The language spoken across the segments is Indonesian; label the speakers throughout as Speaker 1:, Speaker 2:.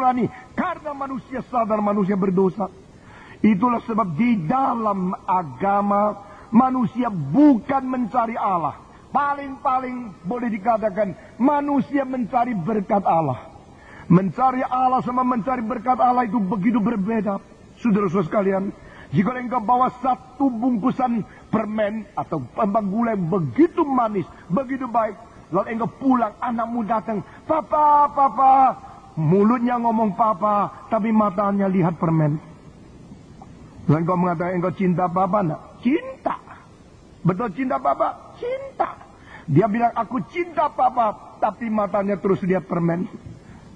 Speaker 1: nurani. Karena manusia sadar manusia berdosa. Itulah sebab di dalam agama manusia bukan mencari Allah. Paling-paling boleh dikatakan manusia mencari berkat Allah. Mencari Allah sama mencari berkat Allah itu begitu berbeda. Saudara-saudara sekalian, jika engkau bawa satu bungkusan permen atau gula yang begitu manis, begitu baik, lalu engkau pulang, anakmu datang, "Papa, papa." Mulutnya ngomong papa, tapi matanya lihat permen. Lalu engkau mengatakan engkau cinta papa, nak? Cinta. Betul cinta papa? Cinta. Dia bilang aku cinta papa, tapi matanya terus lihat permen.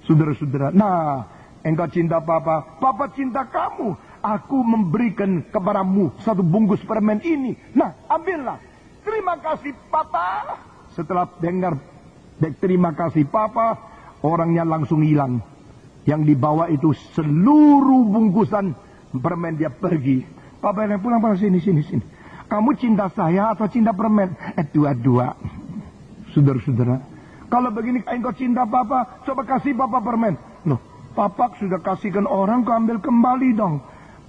Speaker 1: Saudara-saudara, nah, engkau cinta papa, papa cinta kamu. Aku memberikan kepadamu satu bungkus permen ini. Nah, ambillah. Terima kasih papa. Setelah dengar terima kasih papa, orangnya langsung hilang. Yang dibawa itu seluruh bungkusan permen, dia pergi. Papa yang pulang, sini. Kamu cinta saya atau cinta permen? Dua-dua. Saudara-saudara, kalau begini engkau cinta papa, coba kasih papa permen. Loh, papa sudah kasihkan orang, kau ambil kembali dong.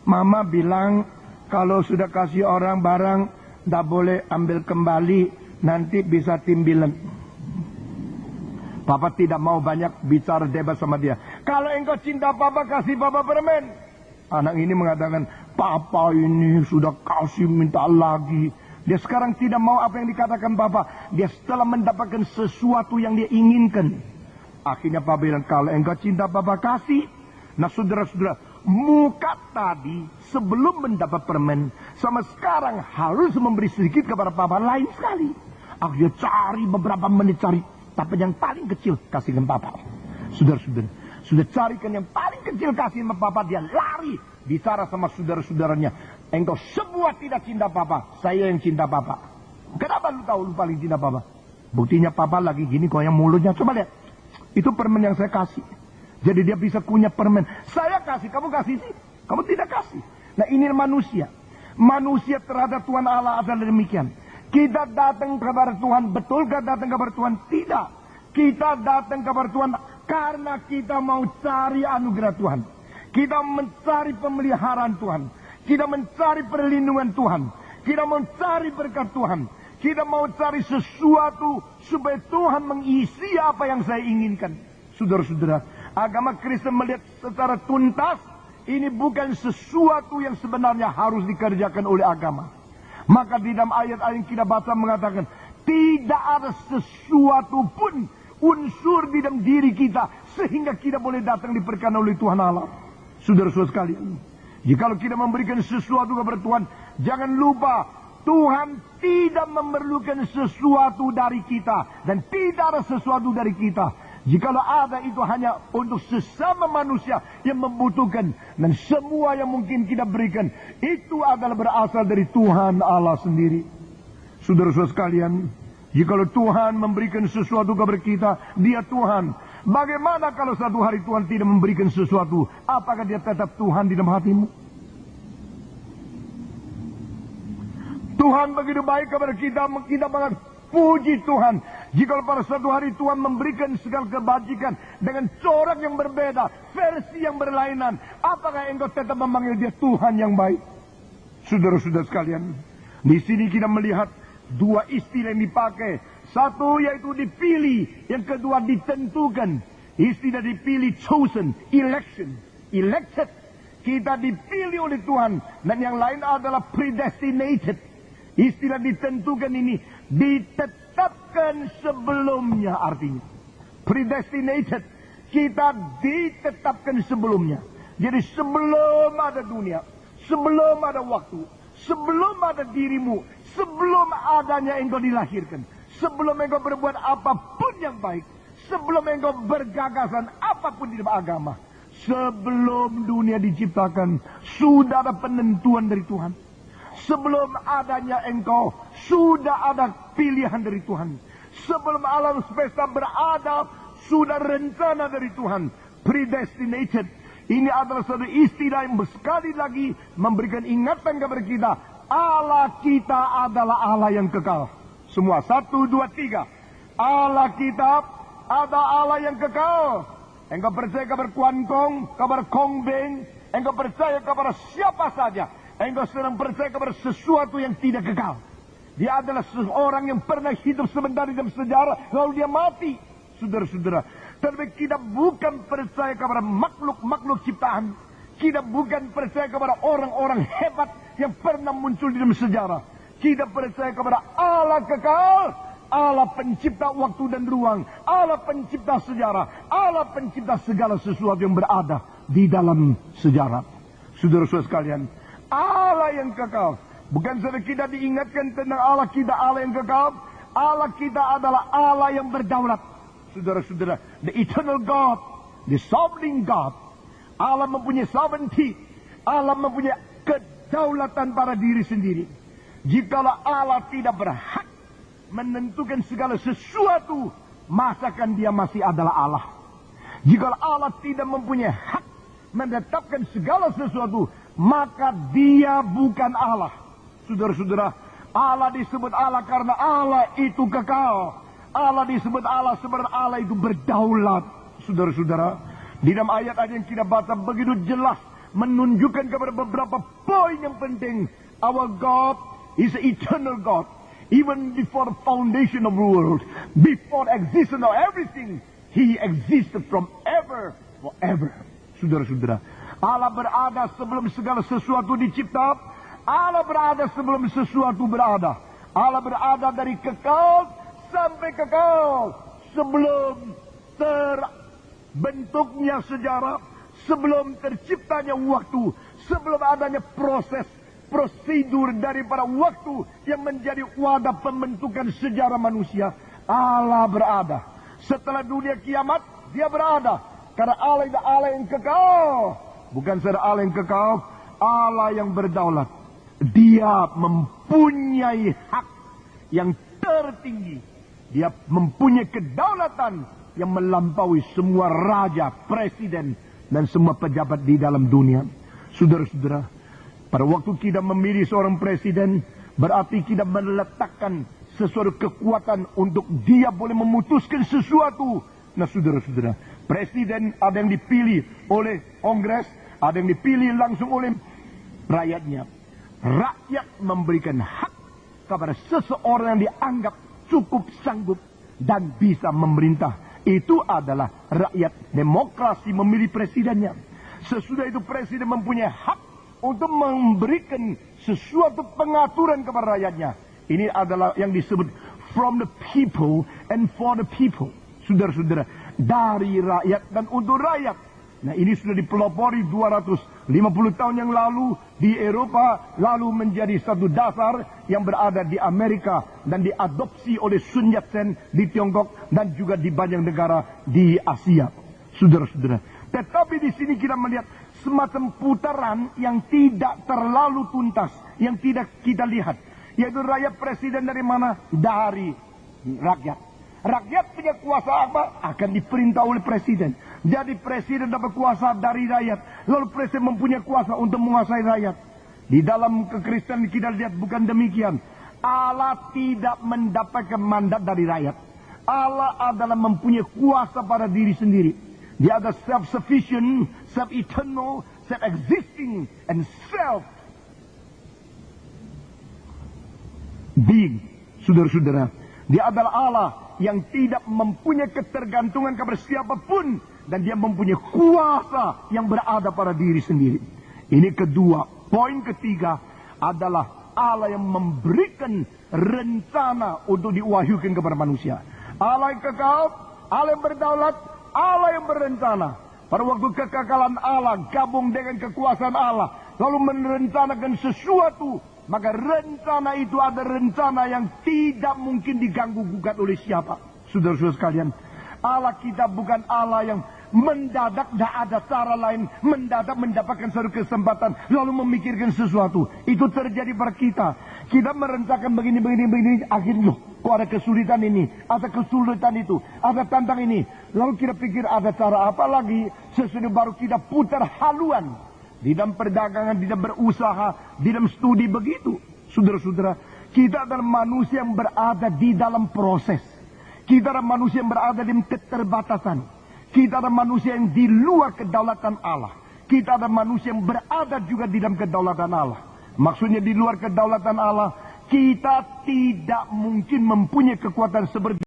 Speaker 1: Mama bilang kalau sudah kasih orang barang, tidak boleh ambil kembali, nanti bisa timbilan. Papa tidak mau banyak bicara debat sama dia. Kalau engkau cinta papa, kasih papa permen. Anak ini mengatakan, papa ini sudah kasih minta lagi. Dia sekarang tidak mau apa yang dikatakan papa. Dia setelah mendapatkan sesuatu yang dia inginkan. Akhirnya papa bilang, kalau engkau cinta papa, kasih. Nah saudara-saudara, muka tadi sebelum mendapat permen, sama sekarang harus memberi sedikit kepada papa, lain sekali. Akhirnya cari beberapa menit, cari tapi yang paling kecil kasihkan papa. Saudara-saudara, sudah carikan yang paling kecil kasihkan papa, dia lari bicara sama saudara-saudaranya. Engkau semua tidak cinta papa, saya yang cinta papa. Kenapa lu tahu lu paling cinta papa? Buktinya papa lagi gini kok yang mulutnya, coba lihat. Itu permen yang saya kasih. Jadi dia bisa punya permen. Saya kasih, kamu kasih sih? Kamu tidak kasih. Nah ini manusia. Manusia terhadap Tuhan Allah adalah demikian. Kita datang kepada Tuhan, betulkah datang kepada Tuhan? Tidak. Kita datang kepada Tuhan karena kita mau cari anugerah Tuhan. Kita mencari pemeliharaan Tuhan. Kita mencari perlindungan Tuhan. Kita mau cari berkat Tuhan. Kita mau cari sesuatu supaya Tuhan mengisi apa yang saya inginkan. Saudara-saudara, agama Kristen melihat secara tuntas, ini bukan sesuatu yang sebenarnya harus dikerjakan oleh agama. Maka di dalam ayat-ayat yang kita baca mengatakan, tidak ada sesuatu pun unsur di dalam diri kita sehingga kita boleh datang diperkenan oleh Tuhan Allah. Saudara-saudara sekalian, jikalau kita memberikan sesuatu kepada Tuhan, jangan lupa Tuhan tidak memerlukan sesuatu dari kita dan tidak ada sesuatu dari kita. Jikalau ada, itu hanya untuk sesama manusia yang membutuhkan. Dan semua yang mungkin kita berikan, itu adalah berasal dari Tuhan Allah sendiri. Saudara-saudara sekalian, jikalau Tuhan memberikan sesuatu kepada kita, dia Tuhan. Bagaimana kalau satu hari Tuhan tidak memberikan sesuatu? Apakah dia tetap Tuhan di dalam hatimu? Tuhan begitu baik kepada kita, kita banget puji Tuhan. Jika pada suatu hari Tuhan memberikan segala kebajikan dengan corak yang berbeda, versi yang berlainan, apakah engkau tetap memanggil dia Tuhan yang baik? Saudara-saudara sekalian, di sini kita melihat dua istilah yang dipakai. Satu yaitu dipilih, yang kedua ditentukan. Istilah dipilih, chosen, election, elected. Kita dipilih oleh Tuhan, dan yang lain adalah predestinated. Istilah ditentukan ini ditetapkan sebelumnya, artinya predestinated, kita ditetapkan sebelumnya. Jadi sebelum ada dunia, sebelum ada waktu, sebelum ada dirimu, sebelum adanya engkau dilahirkan, sebelum engkau berbuat apapun yang baik, sebelum engkau bergagasan apapun di dalam agama, sebelum dunia diciptakan, sudah ada penentuan dari Tuhan. Sebelum adanya engkau, sudah ada pilihan dari Tuhan. Sebelum alam semesta berada, sudah rencana dari Tuhan. Predestinated. Ini adalah satu istilah yang sekali lagi memberikan ingatan kepada kita. Allah kita adalah Allah yang kekal. Semua, 1, 2, 3. Allah kita ada Allah yang kekal. engkau percaya kepada Kuan Kong, kepada Kong Beng, engkau percaya kepada siapa saja, engkau sedang percaya kepada sesuatu yang tidak kekal. Dia adalah seorang yang pernah hidup sebentar di dalam sejarah, lalu dia mati. Saudara-saudara, tapi kita bukan percaya kepada makhluk-makhluk ciptaan. Kita bukan percaya kepada orang-orang hebat yang pernah muncul di dalam sejarah. Kita percaya kepada Allah kekal, Allah pencipta waktu dan ruang, Allah pencipta sejarah, Allah pencipta segala sesuatu yang berada di dalam sejarah. Saudara-saudara sekalian, Allah yang kekal. Bukan saja kita diingatkan tentang Allah kita, Allah yang kekal. Allah kita adalah Allah yang berdaulat. Saudara-saudara, the eternal God, the sovereign God. Allah mempunyai sovereignty. Allah mempunyai kedaulatan pada diri sendiri. Jikalau Allah tidak berhak menentukan segala sesuatu, masakan dia masih adalah Allah. Jikalau Allah tidak mempunyai hak menetapkan segala sesuatu, maka dia bukan Allah. Saudara-saudara, Allah disebut Allah karena Allah itu kekal. Allah disebut Allah sebab Allah itu berdaulat. Saudara-saudara, di dalam ayat-ayat yang kita baca begitu jelas menunjukkan kepada beberapa poin yang penting. Our God is an eternal God. Even before the foundation of the world, before existence of everything, He existed from ever forever. Saudara-saudara, Allah berada sebelum segala sesuatu dicipta. Allah berada sebelum sesuatu berada. Allah berada dari kekal sampai kekal. Sebelum terbentuknya sejarah, sebelum terciptanya waktu, sebelum adanya prosedur daripada waktu yang menjadi wadah pembentukan sejarah manusia, Allah berada. Setelah dunia kiamat, dia berada. Karena Allah itu Allah yang kekal. Bukan saja Allah yang kekal, Allah yang berdaulat. Dia mempunyai hak yang tertinggi. Dia mempunyai kedaulatan yang melampaui semua raja, presiden, dan semua pejabat di dalam dunia. Saudara-saudara, pada waktu kita memilih seorang presiden, berarti kita meletakkan sesuatu kekuatan untuk dia boleh memutuskan sesuatu. Nah, saudara-saudara, presiden ada yang dipilih oleh Kongres, ada yang dipilih langsung oleh rakyatnya. Rakyat memberikan hak kepada seseorang yang dianggap cukup sanggup dan bisa memerintah. Itu adalah rakyat. Demokrasi memilih presidennya. Sesudah itu presiden mempunyai hak untuk memberikan sesuatu pengaturan kepada rakyatnya. Ini adalah yang disebut from the people and for the people. Saudara-saudara, dari rakyat dan untuk rakyat. Nah, ini sudah dipelopori 250 tahun yang lalu di Eropa, lalu menjadi satu dasar yang berada di Amerika dan diadopsi oleh Sun Yat-sen di Tiongkok dan juga di banyak negara di Asia. Saudara-saudara, tetapi di sini kita melihat semacam putaran yang tidak terlalu tuntas, yang tidak kita lihat, yaitu rakyat presiden dari mana? Dari rakyat. Rakyat punya kuasa apa? Akan diperintah oleh presiden. Jadi presiden dapat kuasa dari rakyat. Lalu presiden mempunyai kuasa untuk menguasai rakyat. Di dalam kekristenan kita lihat bukan demikian. Allah tidak mendapatkan mandat dari rakyat. Allah adalah mempunyai kuasa pada diri sendiri. Dia ada self-sufficient, self-eternal, self-existing, and self-being. Saudara-saudara, dia adalah Allah yang tidak mempunyai ketergantungan kepada siapapun. Dan dia mempunyai kuasa yang berada pada diri sendiri. Ini kedua. Poin ketiga adalah Allah yang memberikan rencana untuk diwahyukan kepada manusia. Allah yang kekal, Allah yang berdaulat, Allah yang berencana. Pada waktu kekekalan Allah gabung dengan kekuasaan Allah, lalu merencanakan sesuatu, maka rencana itu ada rencana yang tidak mungkin diganggu-gugat oleh siapa. Saudara-saudara sekalian, Allah kita bukan Allah yang mendadak, tidak ada cara lain, mendadak mendapatkan satu kesempatan lalu memikirkan sesuatu. Itu terjadi pada kita. Kita merencanakan begini, akhirnya kok ada kesulitan ini, ada kesulitan itu, ada tantang ini. Lalu kita pikir ada cara apa lagi, sesudah baru kita putar haluan. Di dalam perdagangan, di dalam berusaha, di dalam studi begitu. Saudara-saudara, kita adalah manusia yang berada di dalam proses. Kita adalah manusia yang berada di keterbatasan. Kita adalah manusia yang di luar kedaulatan Allah. Kita adalah manusia yang berada juga di dalam kedaulatan Allah. Maksudnya di luar kedaulatan Allah, kita tidak mungkin mempunyai kekuatan seperti